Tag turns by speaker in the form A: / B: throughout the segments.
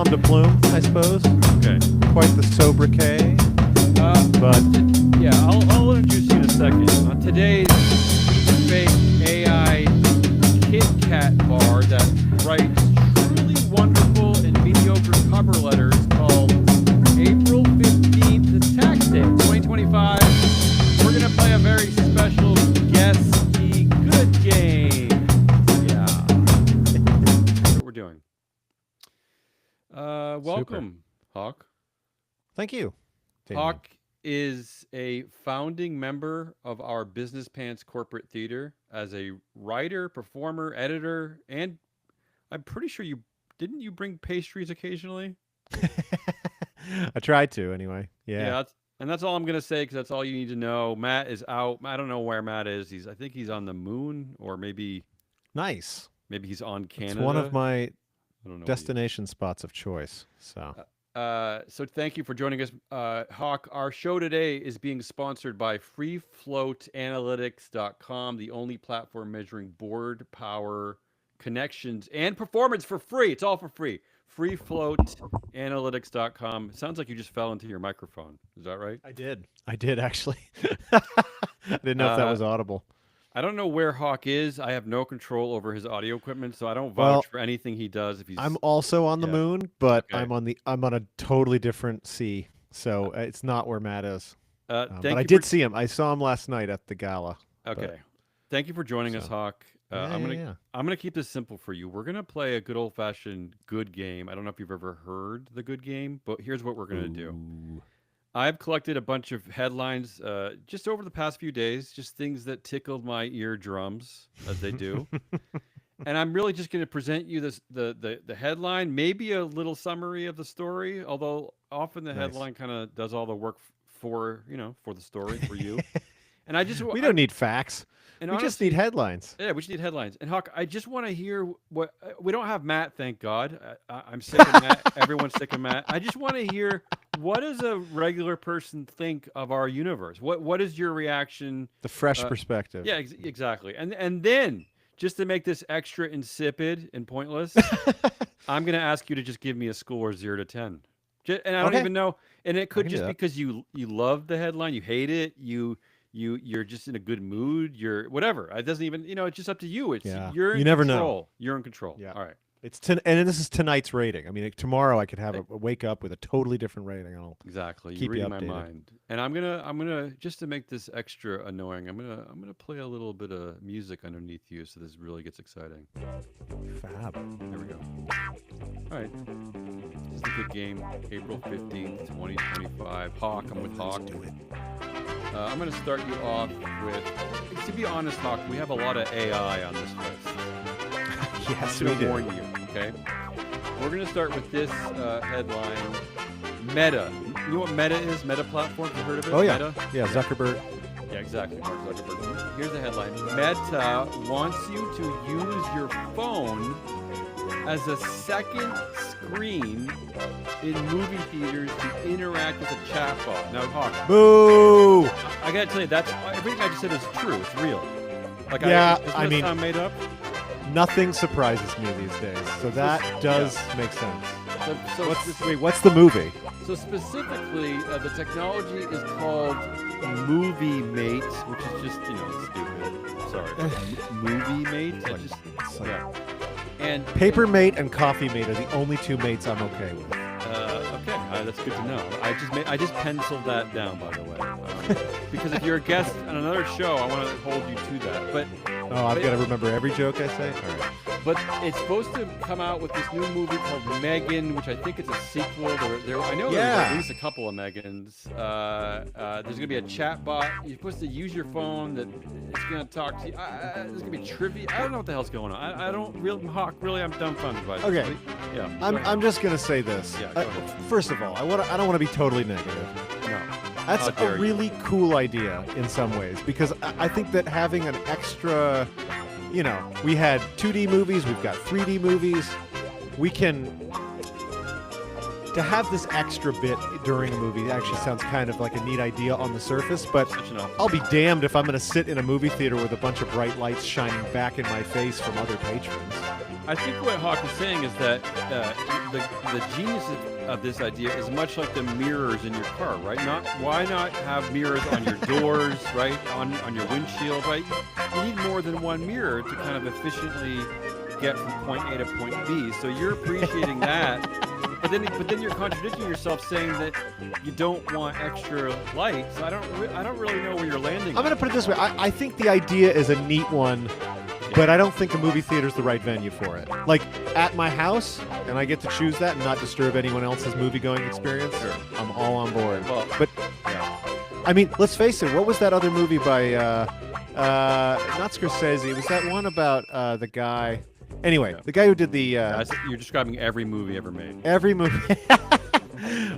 A: nom de plume, I suppose.
B: Okay.
A: Quite the sobriquet. But
B: yeah, I'll introduce you in a second. On today's fake AI Kit Kat bar that writes truly wonderful and mediocre cover letters called April 15th, the tax day, 2025. We're going to play a very special Guess the Good game. Yeah. That's what we're doing. Welcome, Hawk.
A: thank you. Damien.
B: Hawk is a founding member of our Business Pants Corporate Theater as a writer, performer, editor, and I'm pretty sure you bring pastries occasionally?
A: I tried to anyway. Yeah.
B: That's all I'm going to say because that's all you need to know. Matt is out. I don't know where Matt is. I think he's on the moon or maybe
A: Nice.
B: maybe he's on Canada.
A: It's one of my
B: I don't know
A: destination spots of choice. So
B: So thank you for joining us, Hawk. Our show today is being sponsored by FreeFloatAnalytics.com, the only platform measuring board power, connections, and performance for free. It's all for free. FreeFloatAnalytics.com. Sounds like you just fell into your microphone. Is that right?
A: I did actually. I didn't know if that was audible.
B: I don't know where Hawk is. I have no control over his audio equipment, so I don't vouch for anything he does. If he's,
A: I'm also on the moon, but
B: Okay.
A: I'm on a totally different sea, so it's not where Matt is.
B: thank
A: But
B: you
A: I did see him. I saw him last night at the gala.
B: Okay. Thank you for joining us, Hawk. I'm gonna keep this simple for you. We're gonna play a good old fashioned good game. I don't know if you've ever heard the good game, but here's what we're gonna do. I've collected a bunch of headlines just over the past few days, just things that tickled my eardrums, as they do. And I'm really just going to present you the headline, maybe a little summary of the story, although often the headline kind of does all the work for the story for you. And
A: we don't need facts.
B: And
A: we just need headlines.
B: Yeah, we just need headlines. And Hawk, I just want to hear what we don't have Matt, thank God. I'm sick of Matt. Everyone's sick of Matt. I just want to hear, what does a regular person think of our universe? What is your reaction?
A: The fresh perspective.
B: Yeah, exactly. And then, just to make this extra insipid and pointless, I'm going to ask you to just give me a score 0 to 10. And I don't even know. And it could just because you love the headline, you hate it, you're just in a good mood. You're whatever. It doesn't even, it's just up to you. It's you're in
A: you never
B: control.
A: know.
B: You're in control.
A: Yeah.
B: All right.
A: And this is tonight's rating. I mean, tomorrow I could have a wake up with a totally different rating.
B: Exactly.
A: Keep
B: you
A: you
B: read my mind. And I'm gonna just to make this extra annoying, I'm gonna play a little bit of music underneath you so this really gets exciting.
A: Fab.
B: There we go. All right. This is a good game. April 15th, 2025. Hawk. I'm with Hawk.
A: Let's do it.
B: I'm going to start you off with, to be honest, Hawk, we have a lot of AI on this list.
A: Yes,
B: I'm
A: we
B: going to
A: do.
B: warn you, okay? We're going to start with this headline, Meta. You know what Meta is? Meta platform? You heard of it?
A: Oh, yeah.
B: Meta?
A: Yeah, Zuckerberg.
B: Yeah, exactly. Mark Zuckerberg. Here's the headline. Meta wants you to use your phone as a second screen in movie theaters to interact with a chatbot. Now, Hawk.
A: Boo!
B: I gotta tell you, everything I just said is true. It's real. Like,
A: Yeah,
B: I mean, sound made up.
A: Nothing surprises me these days, so that does make sense.
B: So
A: What's the movie?
B: So specifically, the technology is called Movie Mate, which is just stupid. Sorry, Movie Mate. And
A: Paper Mate and Coffee Mate are the only two mates I'm okay with.
B: Okay, that's good to know. I just penciled that down, by the way, because if you're a guest on another show, I want to hold you to that. But
A: I've got to remember every joke I say. All right.
B: But it's supposed to come out with this new movie called Megan, which I think it's a sequel. I know there's at least a couple of Megans. There's going to be a chat bot. You're supposed to use your phone. That it's going to talk to you. There's going to be trivia. I don't know what the hell's going on. I don't really, Hawk. Really, I'm dumbfounded by this.
A: Okay.
B: Yeah.
A: I'm just going to say this.
B: Yeah, go ahead.
A: First of all, I don't want to be totally negative.
B: No.
A: That's a really cool idea in some ways, because I think that having an extra, we had 2D movies, we've got 3D movies. We can, to have this extra bit during a movie actually sounds kind of like a neat idea on the surface, but I'll be damned if I'm going to sit in a movie theater with a bunch of bright lights shining back in my face from other patrons.
B: I think what Hawk is saying is that the genius of this idea is much like the mirrors in your car, right? Why not have mirrors on your doors, right? On your windshield, right? You need more than one mirror to kind of efficiently get from point A to point B. So you're appreciating that, but then you're contradicting yourself, saying that you don't want extra light. So I don't really know where you're landing.
A: I'm going to put it this way. I think the idea is a neat one. But I don't think a movie theater is the right venue for it. Like, at my house, and I get to choose that and not disturb anyone else's movie-going experience,
B: sure.
A: I'm all on board.
B: Well,
A: but,
B: yeah.
A: I mean, let's face it, what was that other movie by, not Scorsese, it was that one about the guy, anyway, the guy who did the...
B: you're describing every movie ever made.
A: Every movie...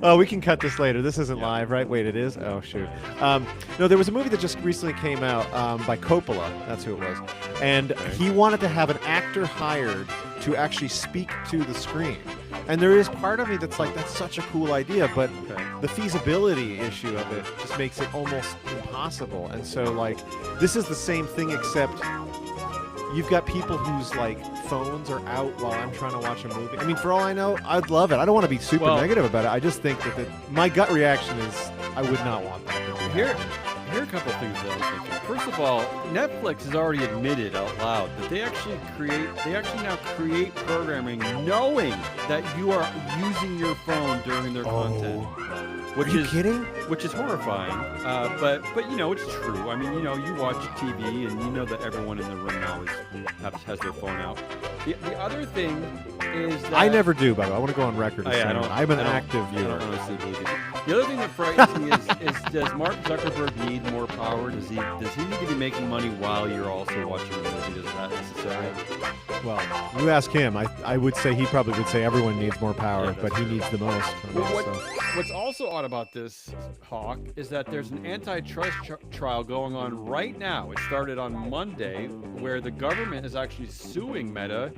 A: Oh, we can cut this later. This isn't live, right? Wait, it is? Oh, shoot. No, there was a movie that just recently came out by Coppola. That's who it was. And he wanted to have an actor hired to actually speak to the screen. And there is part of me that's like, that's such a cool idea, but the feasibility issue of it just makes it almost impossible. And so, like, this is the same thing, except you've got people whose, like, phones are out while I'm trying to watch a movie. I mean, for all I know, I'd love it. I don't want to be super negative about it. I just think that my gut reaction is I would not want that to be
B: here are a couple of things that I'm thinking. First of all, Netflix has already admitted out loud that they actually now create programming knowing that you are using your phone during their content.
A: Are you kidding?
B: Which is horrifying, but you know, it's true. I mean, you know, you watch TV and you know that everyone in the room now has their phone out. The other thing is that
A: I never do, by the way. I want to go on record as saying I'm an active viewer.
B: I don't honestly believe it. The other thing that frightens me is does Mark Zuckerberg need more power? Does he need to be making money while you're also watching a movie? Is that necessary?
A: Well, you ask him. I would say he probably would say everyone needs more power, but he needs the most.
B: What's also odd about this, Hawk, is that there's an antitrust trial going on right now. It started on Monday, where the government is actually suing Meta,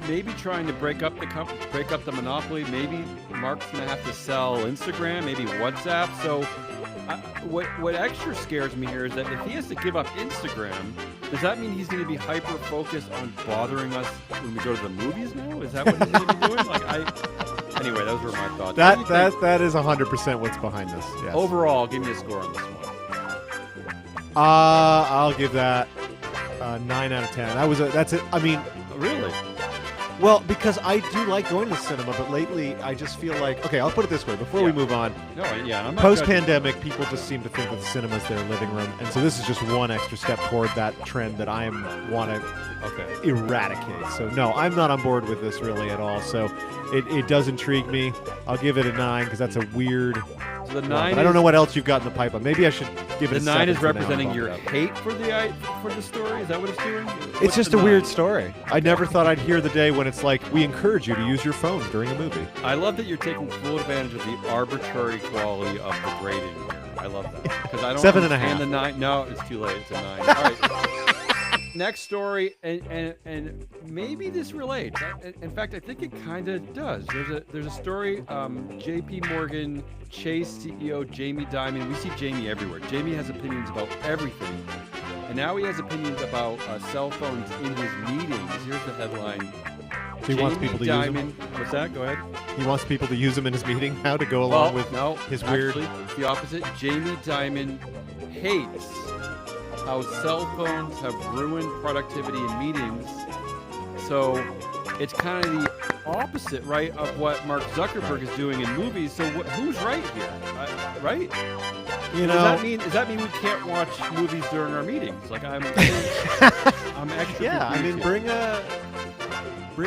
B: maybe trying to break up the monopoly. Maybe Mark's going to have to sell Instagram, maybe WhatsApp. So what extra scares me here is that if he has to give up Instagram, does that mean he's going to be hyper-focused on bothering us when we go to the movies now? Is that what he's going to be doing? Anyway, those were my thoughts.
A: That is 100% what's behind this. Yes.
B: Overall, give me a score on this one.
A: I'll give that 9 out of 10. That's it. I mean,
B: really?
A: Well, because I do like going to the cinema, but lately I just feel like, okay, I'll put it this way before we move on. Post-pandemic, people just seem to think that the cinema is their living room, and so this is just one extra step toward that trend that I want to eradicate. So no, I'm not on board with this really at all. So it does intrigue me. I'll give it a 9 because that's a weird.
B: So the 9.
A: But I don't know what else you've got in the pipeline. Maybe I should give it a 7.
B: The 9 is representing your hate for the story. Is that what it's doing?
A: It's just a weird story. I never thought I'd hear the day when it's like, we encourage you to use your phones during a movie.
B: I love that you're taking full advantage of the arbitrary quality of the grading here. I love that because I don't
A: 7.5.
B: understand the 9. No, it's too late. It's a 9. All right. Next story, and maybe this relates. In fact, I think it kind of does. There's a story. J.P. Morgan Chase CEO Jamie Dimon. We see Jamie everywhere. Jamie has opinions about everything, and now he has opinions about cell phones in his meetings. Here's the headline.
A: So he wants people to use them?
B: What's that? Go ahead.
A: He wants people to use them in his meeting now to go along with his weird...
B: Actually, it's the opposite. Jamie Dimon hates how cell phones have ruined productivity in meetings. So it's kind of the opposite, right, of what Mark Zuckerberg is doing in movies. So who's right here, right?
A: You know,
B: does that mean we can't watch movies during our meetings? Like I'm extra.
A: Yeah, I mean, bring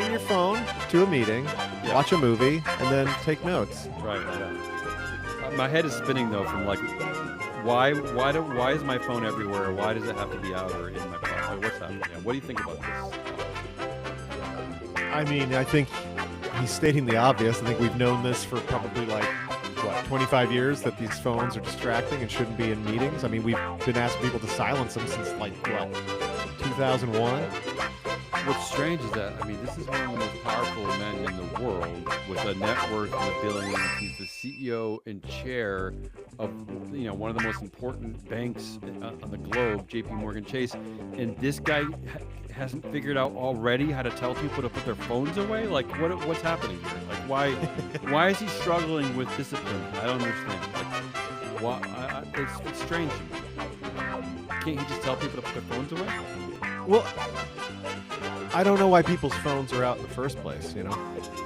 A: your phone to a meeting, watch a movie, and then take notes.
B: Right. Yeah. My head is spinning though from like. Why is my phone everywhere? Why does it have to be out or in my pocket? Like, what's happening? Yeah, what do you think about this?
A: I mean, I think he's stating the obvious. I think we've known this for probably 25 years that these phones are distracting and shouldn't be in meetings. I mean, we've been asking people to silence them since 2001.
B: What's strange is that, I mean, this is one of the most powerful men in the world with a net worth in the billions. He's the CEO and chair of one of the most important banks on the globe, J.P. Morgan Chase, and this guy hasn't figured out already how to tell people to put their phones away? Like, what's happening here? Like, why is he struggling with discipline? I don't understand. Like, why? It's strange to me. Can't he just tell people to put their phones away?
A: Well, I don't know why people's phones are out in the first place,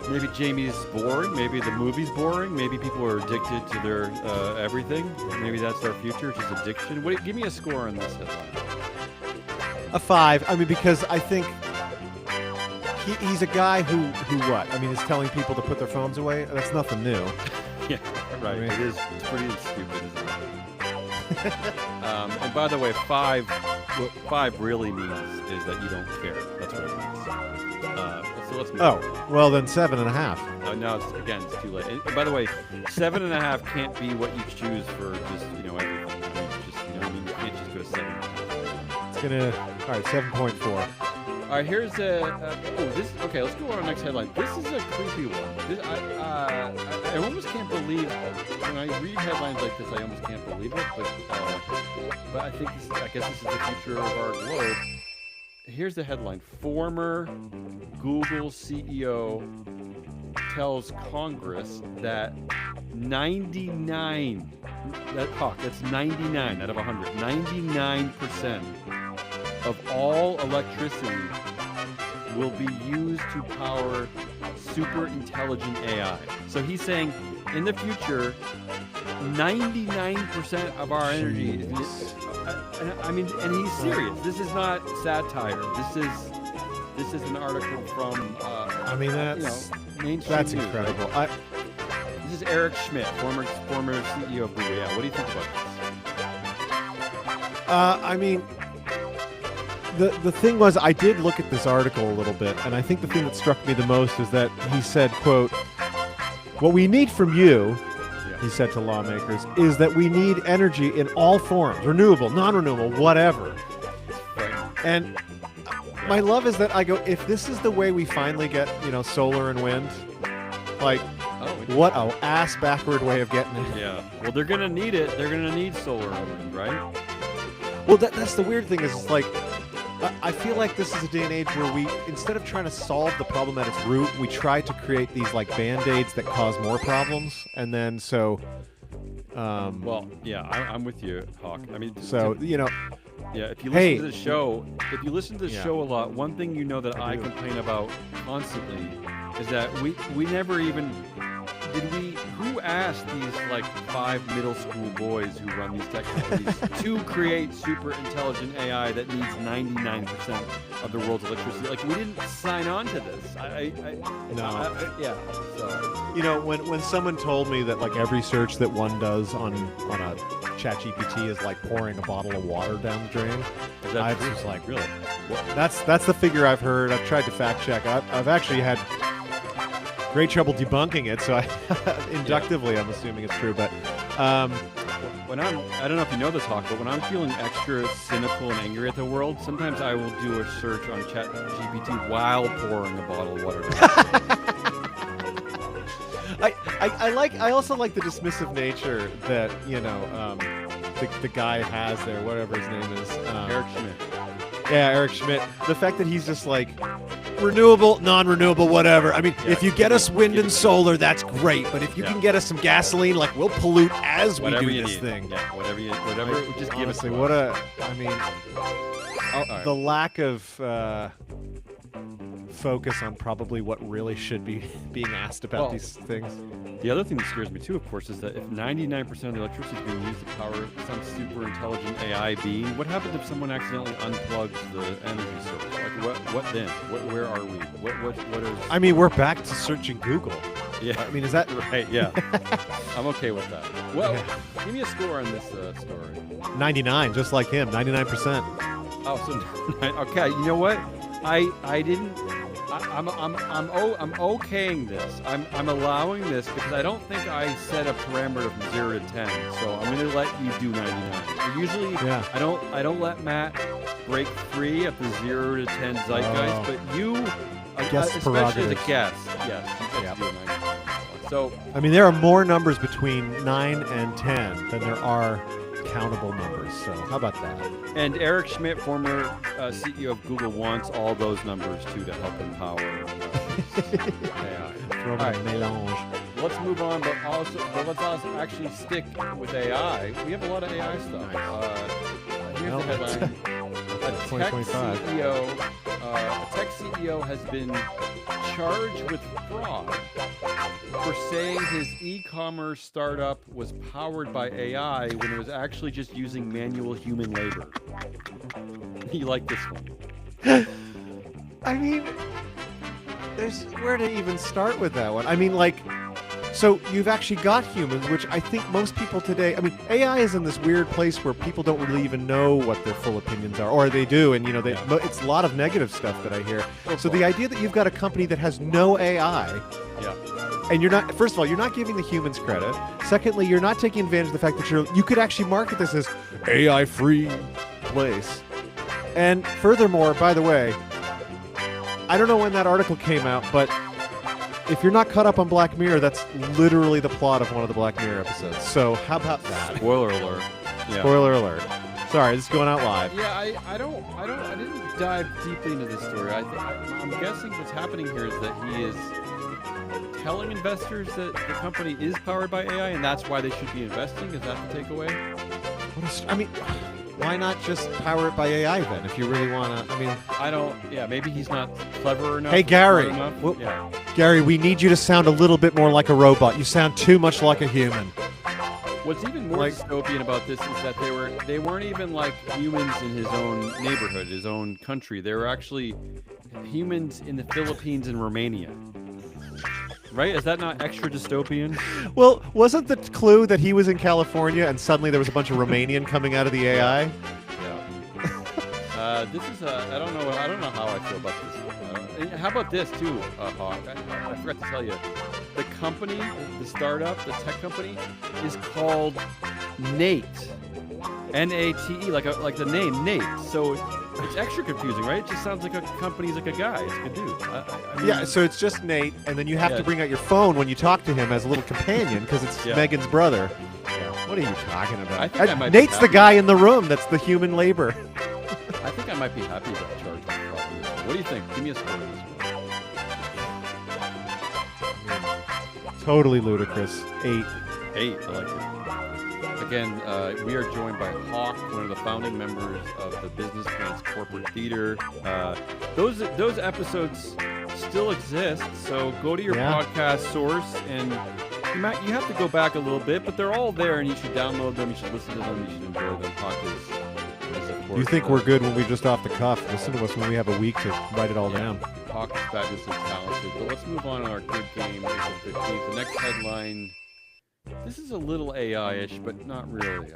B: Maybe Jamie's boring. Maybe the movie's boring. Maybe people are addicted to their everything. Maybe that's their future, just addiction. Give me a score on this headline.
A: A 5. I mean, because I think he's a guy who what? I mean, is telling people to put their phones away? That's nothing new.
B: Yeah, right. I mean, it's pretty stupid, isn't it? And by the way, 5, what 5 really means is that you don't care. That's what it means. So let's move on.
A: Well then 7.5.
B: No, it's too late. And by the way, 7.5 can't be what you choose for just everything. You can't just go to 7.
A: It's gonna. All right, 7.4.
B: All right, here's okay, let's go on our next headline. This is a creepy one. I almost can't believe when I read headlines like this. I almost can't believe it, but I guess this is the future of our globe. Here's the headline: Former Google CEO tells Congress that 99. That's 99 out of 100. 99% of all electricity will be used to power super intelligent AI. So he's saying in the future, 99% of our energy is, and he's serious. This is not satire. This is an article from
A: that's incredible.
B: This is Eric Schmidt, former CEO of Google. Yeah, what do you think about this?
A: The thing was, I did look at this article a little bit, and I think the thing that struck me the most is that he said, quote, "What we need from you," he said to lawmakers, "is that we need energy in all forms, renewable, non-renewable, whatever."
B: Right.
A: And my love is that I go, if this is the way we finally get, solar and wind, like, what a ass-backward way of getting it.
B: Yeah. Well, they're going to need it. They're going to need solar and wind, right?
A: Well, that's the weird thing is, it's like, I feel like this is a day and age where we, instead of trying to solve the problem at its root, we try to create these like Band-Aids that cause more problems, and then
B: well, yeah, I'm with you, Hawk. I mean, yeah. If you listen to the show a lot, one thing that I complain about constantly is that we never even who asked these like 5 middle school boys who run these tech companies to create super intelligent AI that needs 99% of the world's electricity? Like, we didn't sign on to this. Yeah. So
A: when someone told me that like every search that one does on a ChatGPT is like pouring a bottle of water down the drain, I was just like, really? That's the figure I've heard. I've tried to fact check. I've actually had great trouble debunking it, so inductively I'm assuming it's true. But
B: when I don't know if you know this, Hawk, but when I'm feeling extra cynical and angry at the world, sometimes I will do a search on ChatGPT while pouring a bottle of water down.
A: I also like the dismissive nature that the guy has there, whatever his name is,
B: Eric Schmidt.
A: Yeah, Eric Schmidt. The fact that he's just like, renewable, non-renewable, whatever. I mean, if you get us wind and solar, that's great. But if you can get us some gasoline, like, we'll pollute as we do this thing.
B: Yeah, whatever. Just give us.
A: Honestly, the lack of focus on probably what really should be being asked about these things.
B: The other thing that scares me too, of course, is that if 99% of the electricity is being used to power some super intelligent AI being, what happens if someone accidentally unplugs the energy source? Like, what then? Where are we? What is?
A: I mean, we're back to searching Google.
B: Yeah.
A: I mean, is that
B: right? Yeah. I'm okay with that. Well, give me a score on this story.
A: 99, just like him. 99%.
B: Oh, so okay. You know what? I didn't. I'm okaying this. I'm allowing this because I don't think I set a parameter from 0 to 10. So I'm going to let you do 99. Usually, I don't let Matt break free at the 0 to 10 zeitgeist, but you, especially as a guest, yes, you get to do 99. So
A: I mean, there are more numbers between 9 and 10 than there are countable numbers. So how about that?
B: And Eric Schmidt, former CEO of Google, wants all those numbers too to help empower AI.
A: Throw them in a melange.
B: Let's move on, but let's also actually stick with AI. We have a lot of AI stuff. Here's the headline: a tech CEO has been charged with fraud for saying his e-commerce startup was powered by AI when it was actually just using manual human labor. You like this one?
A: I mean, there's where to even start with that one. I mean, like, so you've actually got humans, which I think most people today, I mean, AI is in this weird place where people don't really even know what their full opinions are, or they do, and, you know, it's a lot of negative stuff that I hear. So the idea that you've got a company that has no AI, and you're not, first of all, you're not giving the humans credit. Secondly, you're not taking advantage of the fact that you could actually market this as AI-free place. And furthermore, by the way, I don't know when that article came out, but if you're not caught up on Black Mirror, that's literally the plot of one of the Black Mirror episodes. So how about that?
B: Spoiler alert. Yeah.
A: Spoiler alert. Sorry, this is going out live.
B: Yeah, I didn't dive deeply into this story. I'm guessing what's happening here is that he is telling investors that the company is powered by AI and that's why they should be investing. Is that the takeaway?
A: I mean, why not just power it by AI then, if you really want to? I mean,
B: maybe he's not clever enough.
A: Hey, Gary. Gary, we need you to sound a little bit more like a robot. You sound too much like a human.
B: What's even more dystopian about this is that they weren't even like humans in his own neighborhood, his own country. They were actually humans in the Philippines and Romania. Right? Is that not extra dystopian?
A: Well, wasn't the clue that he was in California and suddenly there was a bunch of Romanian coming out of the AI?
B: Yeah. This is I don't know how I feel about this. How about this too, Hawk? I forgot to tell you. The company, the startup, the tech company, is called Nate. N-A-T-E, like the name Nate. So it's extra confusing, right? It just sounds like a company's like a guy. It's a dude. I mean,
A: yeah, so it's just Nate, and then you have to bring out your phone when you talk to him as a little companion because it's Megan's brother. Yeah. What are you talking about?
B: I think I might
A: Nate's the guy in the room. That's the human labor.
B: I think I might be happy about charging. What do you think? Give me a score on this one.
A: Totally ludicrous. 8.
B: 8. I like it. Again, we are joined by Hawk, one of the founding members of the Business Plans Corporate Theater. Those episodes still exist, so go to your podcast source, and you have to go back a little bit, but they're all there, and you should download them, you should listen to them, you should enjoy them. Hawk is of course,
A: you think we're good when we just off the cuff. Listen to us when we have a week to write it all down.
B: Hawk is fabulously talented, but let's move on to our good game, April 15th. The next headline... This is a little AI-ish, but not really.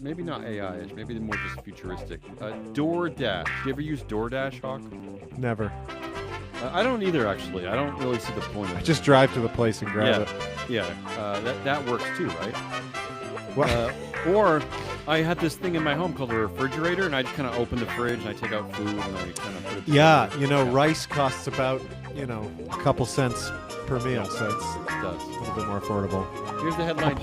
B: Maybe not AI-ish. Maybe more just futuristic. DoorDash. Do you ever use DoorDash, Hawk?
A: Never.
B: I don't either, actually. I don't really see the point of it.
A: I just drive to the place and grab it.
B: Yeah. That works too, right?
A: What?
B: Or I have this thing in my home called a refrigerator, and I just kind of open the fridge and I take out food and I kind of put it.
A: Yeah, rice costs about a couple cents per meal, so it does a little bit more affordable.
B: Here's the headline: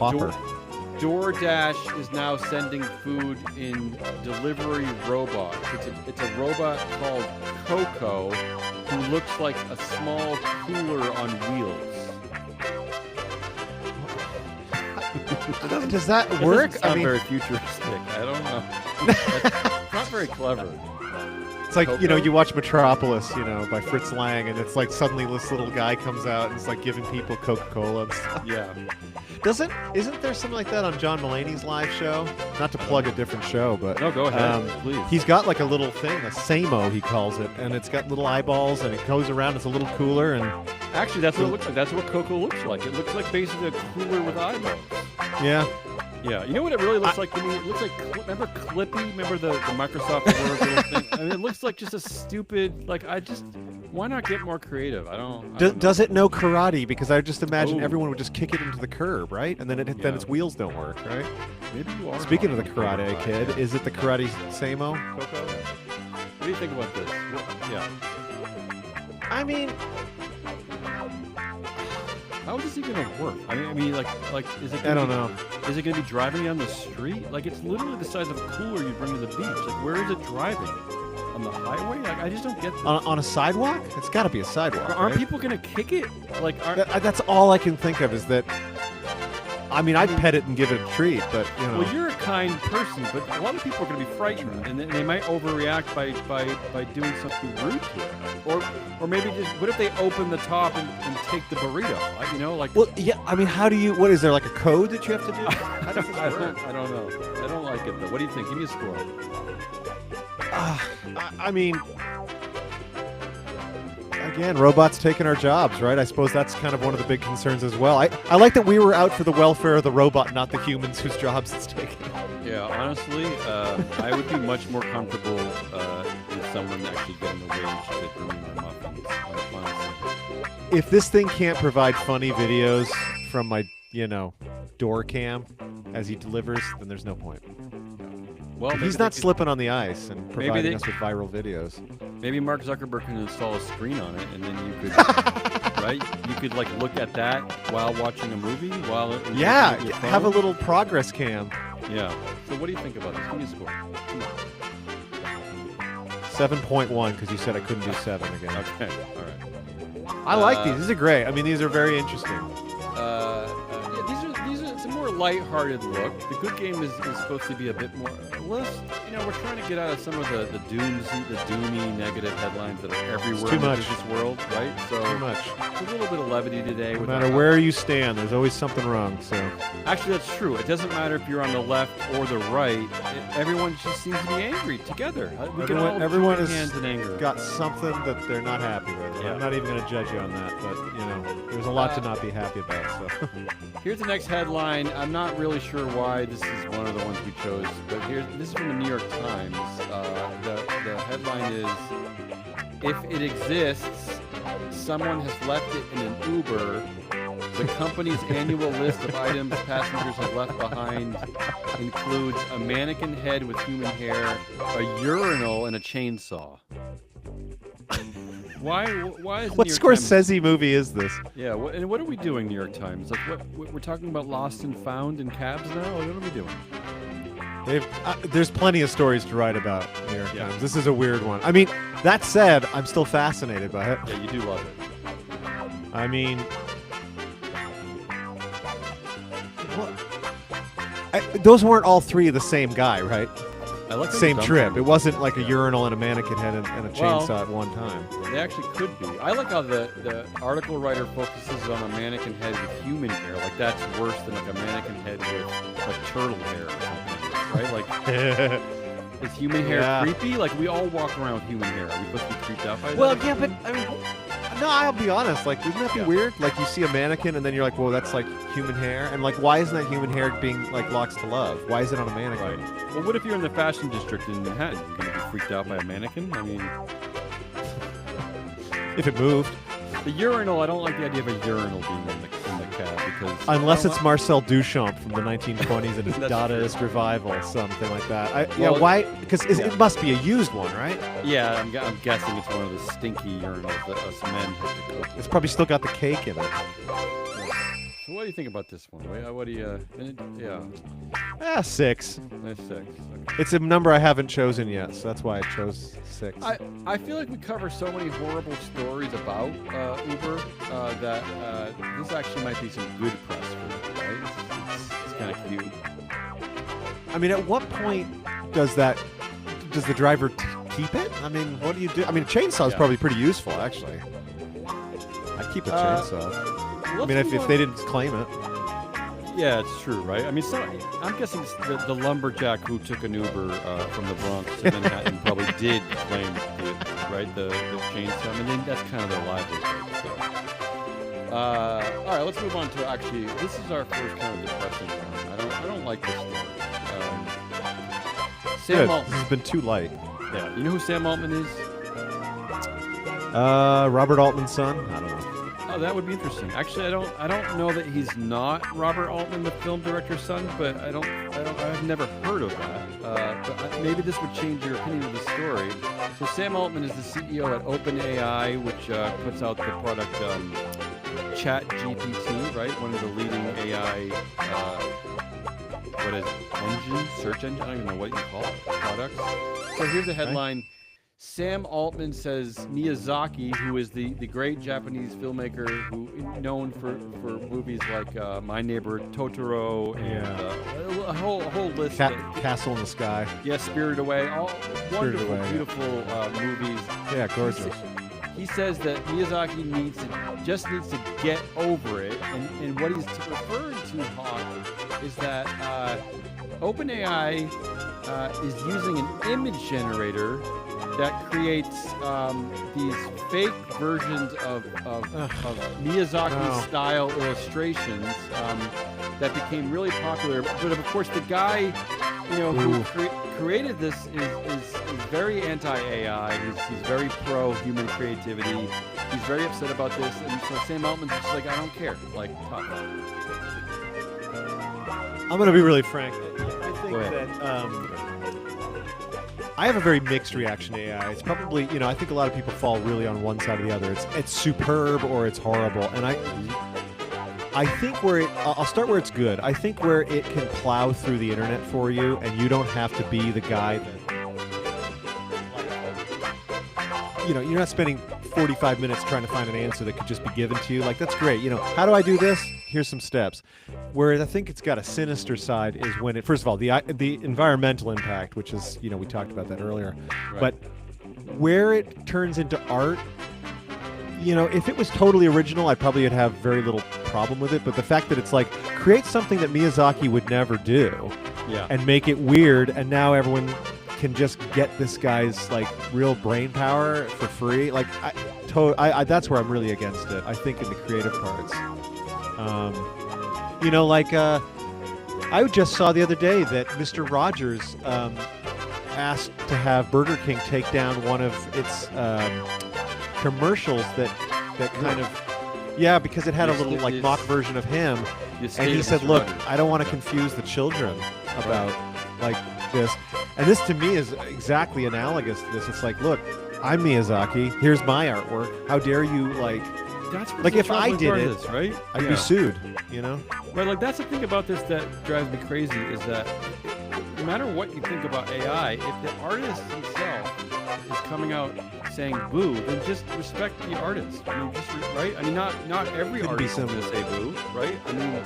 B: DoorDash is now sending food in delivery robots. It's a robot called Coco, who looks like a small cooler on wheels.
A: Does that work?
B: It's not very futuristic. I don't know. It's not very clever.
A: It's like, Coco? You watch Metropolis, by Fritz Lang, and it's like suddenly this little guy comes out and it's like giving people Coca-Cola and stuff.
B: Yeah.
A: Isn't there something like that on John Mulaney's live show? Not to plug a different show, but...
B: No, go ahead, please.
A: He's got like a little thing, a Samo, he calls it, and it's got little eyeballs, and it goes around, it's a little cooler, and...
B: Actually, that's what it looks like. That's what Coco looks like. It looks like basically a cooler with eyeballs.
A: Yeah.
B: Yeah, you know what it really looks like to me? It looks like, remember Clippy? Remember the Microsoft Word little thing? I mean, it looks like just a stupid, why not get more creative? I don't know.
A: Does it know karate? Because I just imagine everyone would just kick it into the curb, right? And then then its wheels don't work, right?
B: Maybe you are.
A: Speaking of the Karate Kid, is it the Karate Samo?
B: Coco? What do you think about this? I
A: mean...
B: How is this even gonna work? I mean, like, is it?
A: I don't know.
B: Is it gonna be driving down the street? Like, it's literally the size of a cooler you bring to the beach. Like, where is it driving? On the highway? Like, I just don't get this.
A: On a sidewalk? It's got to be a sidewalk.
B: Aren't
A: right?
B: people gonna kick it? Like,
A: that's all I can think of is that. I mean, I'd pet it and give it a treat, but you know.
B: Well, you're a kind person, but a lot of people are going to be frightened, and they might overreact by doing something rude to it, or maybe just what if they open the top and take the burrito? You know, like.
A: Well, yeah. I mean, how do you? What is there like a code that you have to do? How does this work?
B: I don't know. I don't like it though. What do you think? Give me a score.
A: I mean. Again, robots taking our jobs, right? I suppose that's kind of one of the big concerns as well. I like that we were out for the welfare of the robot, not the humans whose jobs it's taking.
B: Yeah, honestly, I would be much more comfortable with someone actually getting a wage to bring me my muffins. Honestly.
A: If this thing can't provide funny videos from my, door cam as he delivers, then there's no point.
B: Well,
A: he's not slipping on the ice and providing us with viral videos.
B: Maybe Mark Zuckerberg can install a screen on it, and then you could, right? You could like look at that while watching a movie,
A: have a little progress cam.
B: Yeah. So what do you think about this? Give me a score.
A: 7.1 because you said I couldn't do 7 again.
B: Okay. All right.
A: I like these. These are great. I mean, these are very interesting.
B: These are it's a more lighthearted look. The good game is supposed to be a bit more. We're trying to get out of some of the doomy negative headlines that are everywhere in this world, right? So
A: too much.
B: A little bit of levity today.
A: No matter where you stand, there's always something wrong. So
B: actually, that's true. It doesn't matter if you're on the left or the right. Everyone just seems to be angry together.
A: Everyone has
B: hands in anger.
A: Got something that they're not happy with. Yeah. I'm not even going to judge you on that, but there's a lot to not be happy about. So
B: here's the next headline. I'm not really sure why this is one of the ones we chose, but this is from the New York Times. The headline is, if it exists, someone has left it in an Uber. The company's annual list of items passengers have left behind includes a mannequin head with human hair, a urinal, and a chainsaw. Why is
A: what Scorsese movie is this?
B: Yeah, and what are we doing, New York Times? Like, we're talking about lost and found in cabs now? Like, what are we doing?
A: There's plenty of stories to write about New York Times. This is a weird one. I mean, that said, I'm still fascinated by it.
B: Yeah, you do love it.
A: I mean, those weren't all three the same guy, right?
B: I like
A: same trip. It wasn't like a urinal and a mannequin head and a chainsaw at one time.
B: They actually could be. I like how the article writer focuses on a mannequin head with human hair. Like, that's worse than like a mannequin head with like turtle hair or something, right? Like, is human hair creepy? Like, we all walk around with human hair. Are we supposed to be creeped out by that?
A: Well, yeah, but I mean, no, I'll be honest. Like, wouldn't that be weird? Like, you see a mannequin and then you're like, whoa, that's like human hair. And like, why isn't that human hair being like locks to love? Why is it on a mannequin?
B: Right. Well, what if you're in the fashion district in Manhattan? You're gonna be freaked out by a mannequin? I mean,
A: if it moved.
B: The urinal, I don't like the idea of a urinal being in the cab because
A: unless it's Marcel Duchamp from the 1920s and his Dadaist revival, something like that. Why? Because it must be a used one, right?
B: Yeah, I'm guessing it's one of the stinky urinals that us men have to cook.
A: It's probably still got the cake in it.
B: So what do you think about this one? What do you?
A: 6.
B: That's 6. Okay.
A: It's a number I haven't chosen yet, so that's why I chose 6.
B: I feel like we cover so many horrible stories about Uber that this actually might be some good press for it, right? It's kind of cute.
A: I mean, at what point does the driver keep it? I mean, what do you do? I mean, a chainsaw is probably pretty useful, actually. I'd keep a chainsaw. I mean, if they didn't claim it.
B: Yeah, it's true, right? I mean, I'm guessing the lumberjack who took an Uber from the Bronx to Manhattan probably did claim it, right? The chainsaw. I mean, that's kind of their livelihood. So. All right, let's move on to actually. This is our first kind of depressing one. I don't like this story. Sam Altman.
A: This has been too light.
B: Yeah, you know who Sam Altman is?
A: Robert Altman's son. I don't know.
B: Oh, that would be interesting. Actually, I don't know that he's not Robert Altman, the film director's son, but I've never heard of that. But maybe this would change your opinion of the story. So Sam Altman is the CEO at OpenAI, which puts out the product Chat GPT, right? One of the leading AI, search engine? I don't even know what you call it, products. So here's the headline. Sam Altman says Miyazaki, who is the great Japanese filmmaker who known for movies like My Neighbor Totoro and a whole list.
A: Castle in the Sky.
B: Yeah, Spirited Away. All wonderful, beautiful movies.
A: Yeah, gorgeous.
B: He says that Miyazaki just needs to get over it, and what he's referring to, Hawk, is that OpenAI is using an image generator that creates these fake versions of Miyazaki-style illustrations that became really popular. But of course, the guy, who created this is very anti-AI. He's very pro-human creativity. He's very upset about this, and so Sam Altman's just like, I don't care. Like, talk about it.
A: I'm going to be really frank. I think that I have a very mixed reaction to AI. It's probably, I think a lot of people fall really on one side or the other. It's superb or it's horrible. And I think I'll start where it's good. I think where it can plow through the internet for you and you don't have to be the guy that, you're not spending 45 minutes trying to find an answer that could just be given to you. Like, that's great. How do I do this? Here's some steps. Whereas I think it's got a sinister side is when it, first of all, the environmental impact, which is, we talked about that earlier. Right. But where it turns into art, if it was totally original, I probably would have very little problem with it. But the fact that it's like, create something that Miyazaki would never do and make it weird, and now everyone can just get this guy's like real brain power for free. Like, that's where I'm really against it. I think in the creative parts. I just saw the other day that Mr. Rogers asked to have Burger King take down one of its commercials that kind of, because it had a little like mock version of him, and he said, "Look, I don't want to confuse the children about like this." And this to me is exactly analogous to this. It's like, look, I'm Miyazaki. Here's my artwork. How dare you
B: That's
A: like if I did it,
B: right?
A: I'd be sued,
B: Right, like that's the thing about this that drives me crazy is that no matter what you think about AI, if the artist himself is coming out saying boo, then just respect the artist. I mean, right? I mean, not every artist is going to say boo, right? I mean,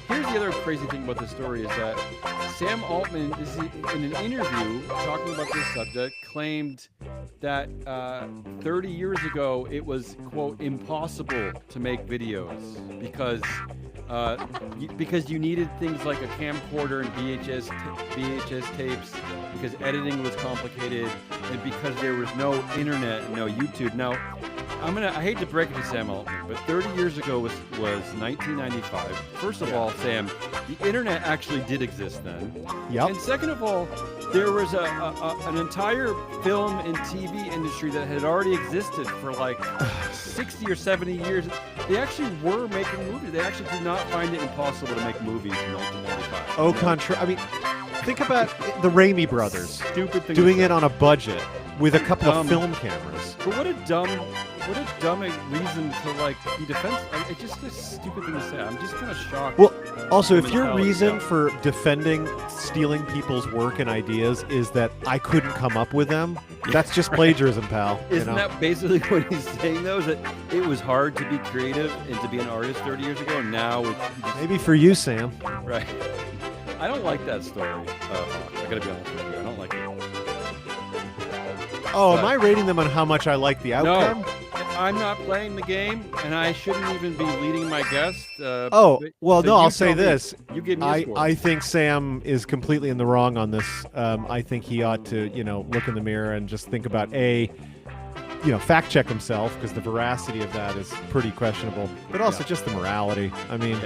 B: here's the other crazy thing about this story is that Sam Altman is in an interview talking about this subject claimed that 30 years ago it was, quote, impossible to make videos because you needed things like a camcorder and VHS tapes, because editing was complicated, and because there was no internet and no YouTube. Now, I hate to break it to Sam Altman, but 30 years ago was 1995. First of all, Sam, the internet actually did exist then.
A: Yep.
B: And second of all, there was an entire film and TV industry that had already existed for like 60 or 70 years. They actually were making movies. They actually did not find it impossible to make movies in 1995.
A: Oh, I mean, think about the Raimi brothers
B: Stupid thing
A: doing it on a budget with a couple of film cameras.
B: But what a dumb reason to like be defensive. It's just a stupid thing to say. I'm just kind of shocked.
A: Well, also, if your reason for defending stealing people's work and ideas is that I couldn't come up with them, that's just plagiarism, pal.
B: Isn't that basically what he's saying, though? Is that it was hard to be creative and to be an artist 30 years ago, and now it's
A: maybe for you, Sam.
B: Right. I don't like that story. I gotta be honest with you. I don't like it.
A: Oh, am I rating them on how much I like the outcome?
B: No, I'm not playing the game, and I shouldn't even be leading my guest.
A: I'll say this.
B: You give me a score.
A: I think Sam is completely in the wrong on this. I think he ought to, look in the mirror and just think about fact check himself, because the veracity of that is pretty questionable, but also just the morality. I mean,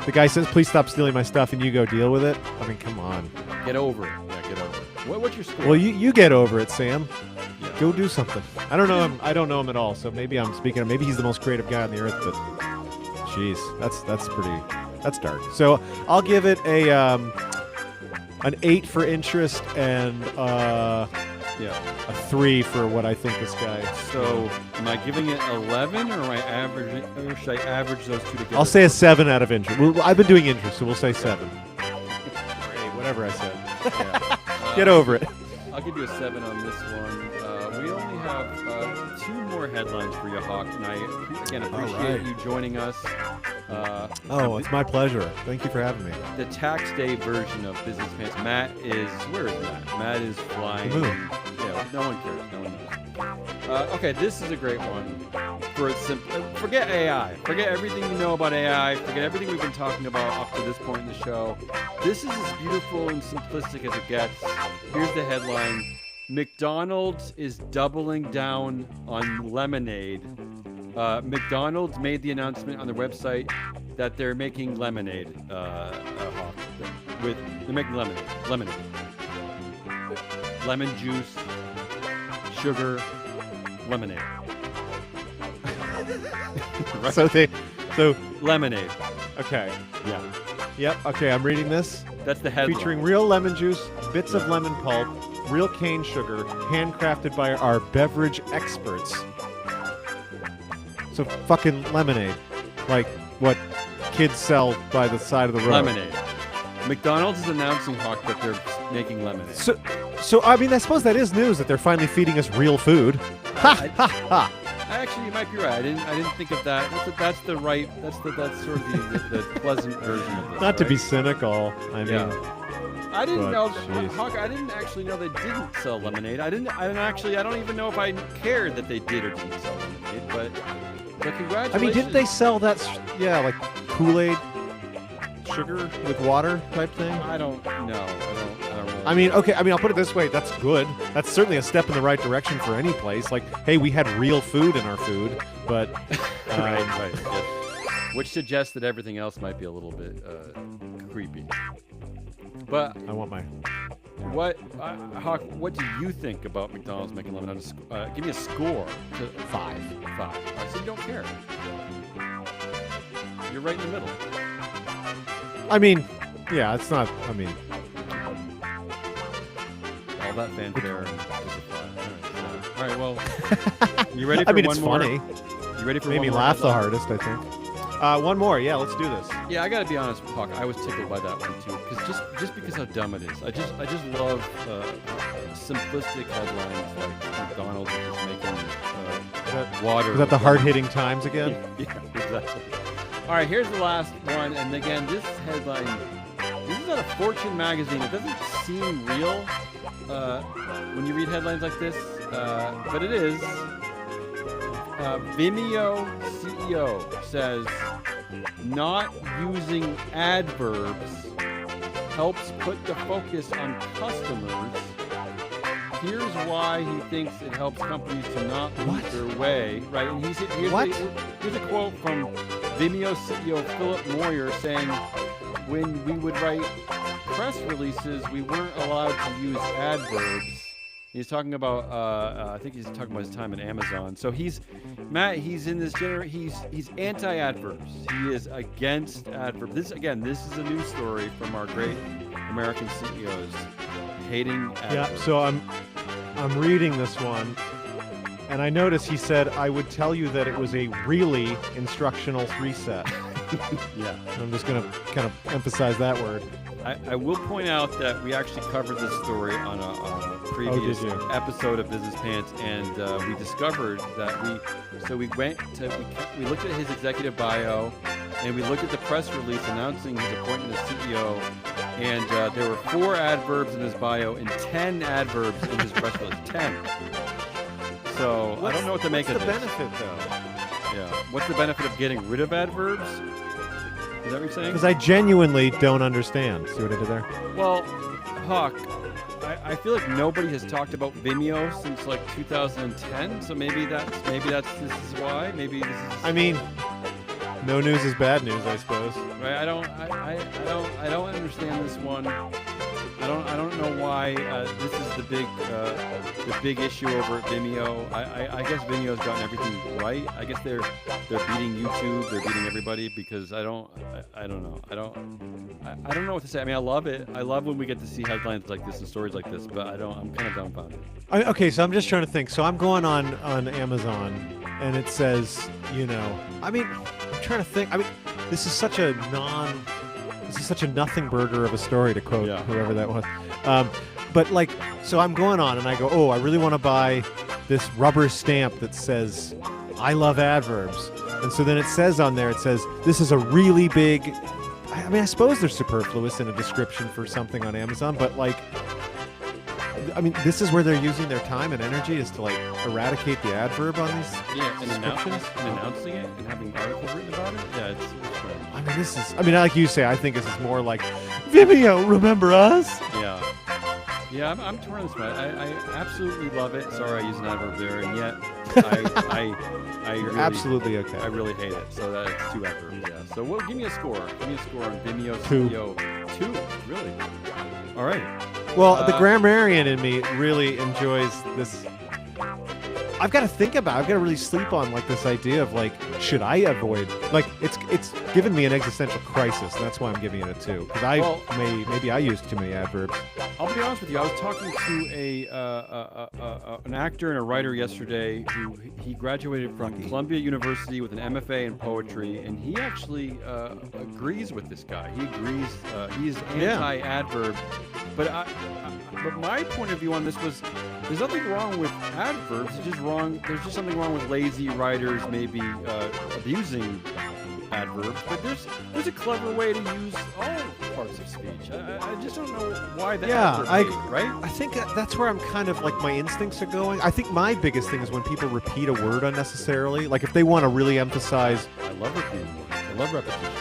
A: the guy says, "Please stop stealing my stuff," and you go deal with it. I mean, come on.
B: Get over it. Yeah, get over it. What's your score?
A: Well, you get over it, Sam. Yeah. Go do something. I don't know him. I don't know him at all. So maybe I'm speaking. Maybe he's the most creative guy on the earth. But, jeez, that's dark. So I'll give it an 8 for interest and
B: Yeah.
A: a 3 for what I think this guy.
B: So, am I giving it 11, or am I averaging? Or should I average those two together?
A: I'll say a 7 out of interest. I've been doing interest, so we'll say 7. Or 8, whatever I said.
B: Yeah.
A: Get over it.
B: I'll give you a 7 on this one. We only have 2 more headlines for you, Hawk, and I again appreciate you joining us.
A: It's my pleasure. Thank you for having me.
B: The tax day version of Business Pants. Where is Matt? Matt is flying.
A: The moon.
B: Yeah, no one cares. No one knows. Okay, this is a great one. Forget AI. Forget everything you know about AI. Forget everything we've been talking about up to this point in the show. This is as beautiful and simplistic as it gets. Here's the headline. McDonald's is doubling down on lemonade. McDonald's made the announcement on their website that they're making lemonade. They're making lemonade. Lemon juice, sugar, lemonade. Right?
A: So
B: lemonade.
A: okay.
B: Yeah.
A: Yep. Okay, I'm reading this.
B: That's the headline.
A: Featuring real lemon juice, bits of lemon pulp, real cane sugar, handcrafted by our beverage experts. So fucking lemonade, like what kids sell by the side of the road.
B: Lemonade. McDonald's is announcing, Hawk, that they're making lemonade.
A: So I mean, I suppose that is news that they're finally feeding us real food. Ha ha ha.
B: Actually, you might be right. I didn't think of that. That's sort of the pleasant version of this.
A: Not to be cynical. I mean,
B: I didn't know,
A: geez.
B: Hawk. I didn't actually know they didn't sell lemonade. I don't even know if I cared that they did or didn't sell lemonade. But congratulations.
A: I mean, didn't they sell that? Like Kool-Aid, sugar with water type thing?
B: I don't know. I don't really.
A: I mean, okay. I mean, I'll put it this way. That's good. That's certainly a step in the right direction for any place. Like, hey, we had real food in our food, but
B: right. Yes. Which suggests that everything else might be a little bit creepy. But
A: I want my.
B: Hawk, what do you think about McDonald's making lemonade? Give me a score.
A: 5.
B: 5. All right, so you don't care. You're right in the middle.
A: I mean, yeah, it's not. I mean,
B: all that fanfare. All right, well, you ready for
A: I mean,
B: one
A: it's
B: more?
A: funny.
B: You ready for
A: Made
B: one
A: me
B: more?
A: laugh the hardest, I think. One more. Yeah, let's do this.
B: Yeah, I gotta be honest, Hawk. I was tickled by that one too, because just because how dumb it is. I just love simplistic headlines like McDonald's is just making water.
A: Was that the hard-hitting Times again?
B: Yeah, exactly. All right, here's the last one, and again, this headline. This is out of Fortune magazine. It doesn't seem real when you read headlines like this, but it is. Vimeo CEO says not using adverbs helps put the focus on customers. Here's why he thinks it helps companies to not lose their way. Right? And here's a quote from Vimeo CEO Philip Moyer saying, when we would write press releases, we weren't allowed to use adverbs. He's talking about, I think he's talking about his time at Amazon. So he's in this he's anti-adverbs. He is against adverbs. This is a news story from our great American CEOs hating adverbs.
A: Yeah. So I'm reading this one, and I noticed he said, "I would tell you that it was a really instructional reset."
B: Yeah.
A: I'm just gonna kind of emphasize that word.
B: I will point out that we actually covered this story on a previous episode of Business Pants, and we discovered that we looked at his executive bio, and we looked at the press release announcing his appointment as CEO, and there were 4 adverbs in his bio and 10 adverbs in his press release. 10. So I don't know what to make of this.
A: What's the benefit, though?
B: Yeah. What's the benefit of getting rid of adverbs? Is that what you're saying?
A: Because I genuinely don't understand. See what I did there?
B: Well, Hawk, I feel like nobody has talked about Vimeo since like 2010. So maybe this is why. Maybe this is.
A: I mean, no news is bad news, I suppose.
B: Right? I don't understand this one. I don't know why this is the big issue over at Vimeo. I guess Vimeo's gotten everything right. I guess they're beating YouTube. They're beating everybody because I don't know. I don't know what to say. I mean, I love it. I love when we get to see headlines like this and stories like this, but I'm kind of dumbfounded.
A: Okay, so I'm just trying to think. So I'm going on Amazon, and it says, I mean, I'm trying to think. I mean, this is such a nothing burger of a story, to quote whoever that was. But like, so I'm going on, and I go, oh, I really want to buy this rubber stamp that says, I love adverbs. And so then it says on there, this is a really big, I mean, I suppose they're superfluous in a description for something on Amazon, but like, I mean, this is where they're using their time and energy is to like eradicate the adverb on these descriptions.
B: And announcing it and having articles written about it. Yeah, it's
A: I mean, like you say, I think this is more like, Vimeo, remember us?
B: Yeah. Yeah, I'm torn on this one. I absolutely love it. Sorry, I used an adverb there, and yet I really,
A: absolutely okay.
B: I really hate it. So that's 2 adverbs. Yeah. So give me a score. Give me a score on Vimeo
A: 2.
B: CEO. 2, really? All right.
A: Well, the grammarian in me really enjoys this. I've got to really sleep on like this idea of like, should I avoid? Like, it's given me an existential crisis, and that's why I'm giving it a 2. Because maybe I used too many adverbs.
B: I'll be honest with you. I was talking to an actor and a writer yesterday who he graduated from Columbia University with an MFA in poetry, and he actually agrees with this guy. He agrees. He's anti-adverb, but my point of view on this was, there's nothing wrong with adverbs. It's just wrong. There's just something wrong with lazy writers maybe abusing adverbs. But there's a clever way to use all parts of speech. I just don't know why the adverb right?
A: I think that's where I'm kind of like my instincts are going. I think my biggest thing is when people repeat a word unnecessarily. Like if they want to really emphasize.
B: I love repeating words. I love repetition.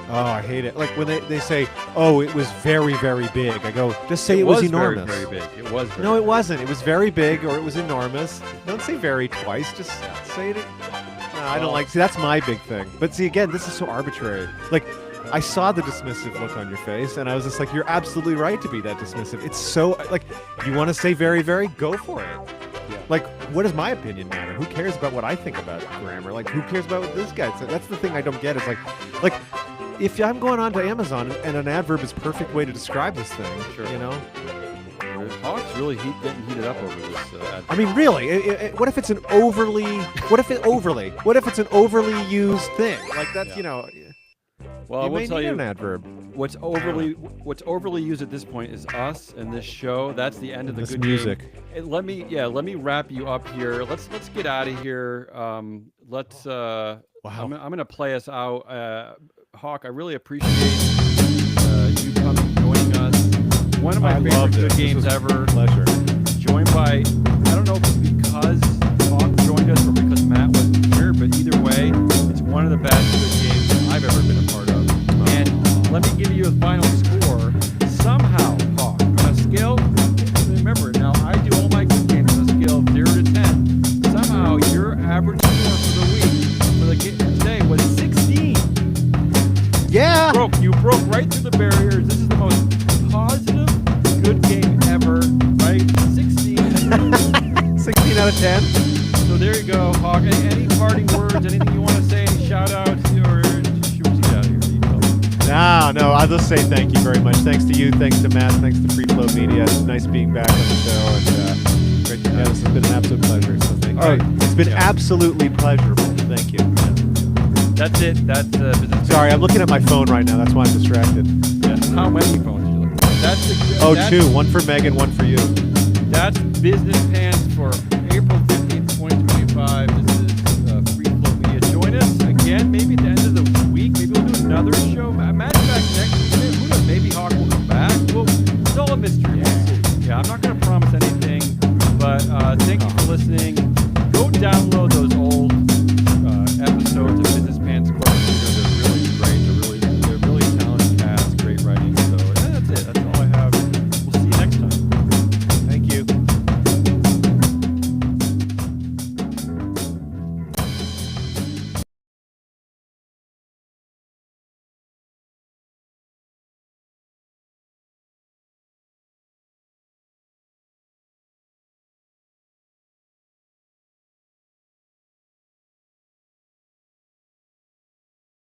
A: Oh, I hate it. Like when they say, "Oh, it was very, very big." I go, just say it was enormous.
B: Very, very big. It was.
A: No, it wasn't. It was very big, or it was enormous. Don't say "very" twice. Just say it. No, I don't like. See, that's my big thing. But see, again, this is so arbitrary. Like, I saw the dismissive look on your face, and I was just like, "You're absolutely right to be that dismissive." It's so like, you want to say "very, very," go for it. Yeah. Like, what does my opinion matter? Who cares about what I think about grammar? Like, who cares about what this guy said? That's the thing I don't get. Is like. If I'm going on to Amazon and an adverb is a perfect way to describe this thing,
B: Hawk's really getting heated up over this.
A: I mean, really, what if it's an overly used thing? Like that's
B: Well, I will tell you,
A: an adverb.
B: What's overly used at this point is us and this show. That's the end of the
A: this
B: good
A: music.
B: Game. Let me wrap you up here. Let's get out of here. Wow. I'm gonna play us out. Hawk, I really appreciate you coming, joining us. One of my favorite good games ever.
A: Pleasure.
B: Joined by, I don't know if it's because Hawk joined us or because Matt wasn't here, but either way, it's one of the best good games I've ever been a part of. And let me give you a final score. Somehow, Hawk, on a scale, remember, now I do all my good games on a scale of 0 to 10. Somehow, your average score for the week, for the game today, was 16.
A: Yeah.
B: You broke right through the barriers. This is the most positive good game ever, right? 16.
A: 16 out of 10.
B: So there you go, Hawk. Any parting words? Anything you want to say? Any shout outs? Or should we get out of here?
A: No. I'll just say thank you very much. Thanks to you. Thanks to Matt. Thanks to Free Flow Media. It's nice being back on the show. And great to have this has been an absolute pleasure. So thank you. It's been absolutely pleasurable. Thank you.
B: That's it. That's business.
A: Sorry, I'm looking at my phone right now. That's why I'm distracted.
B: Yeah. How many phones are you looking at? That's
A: 2. One for Megan, one for you.
B: That's Business Pants for April 15th, 2025. This is Free Flow Media. Join us again, maybe at the end of the week. Maybe we'll do another show. Matt's back next week. Who knows? Maybe Hawk will come back. Well, it's all a mystery. Yeah, I'm not going to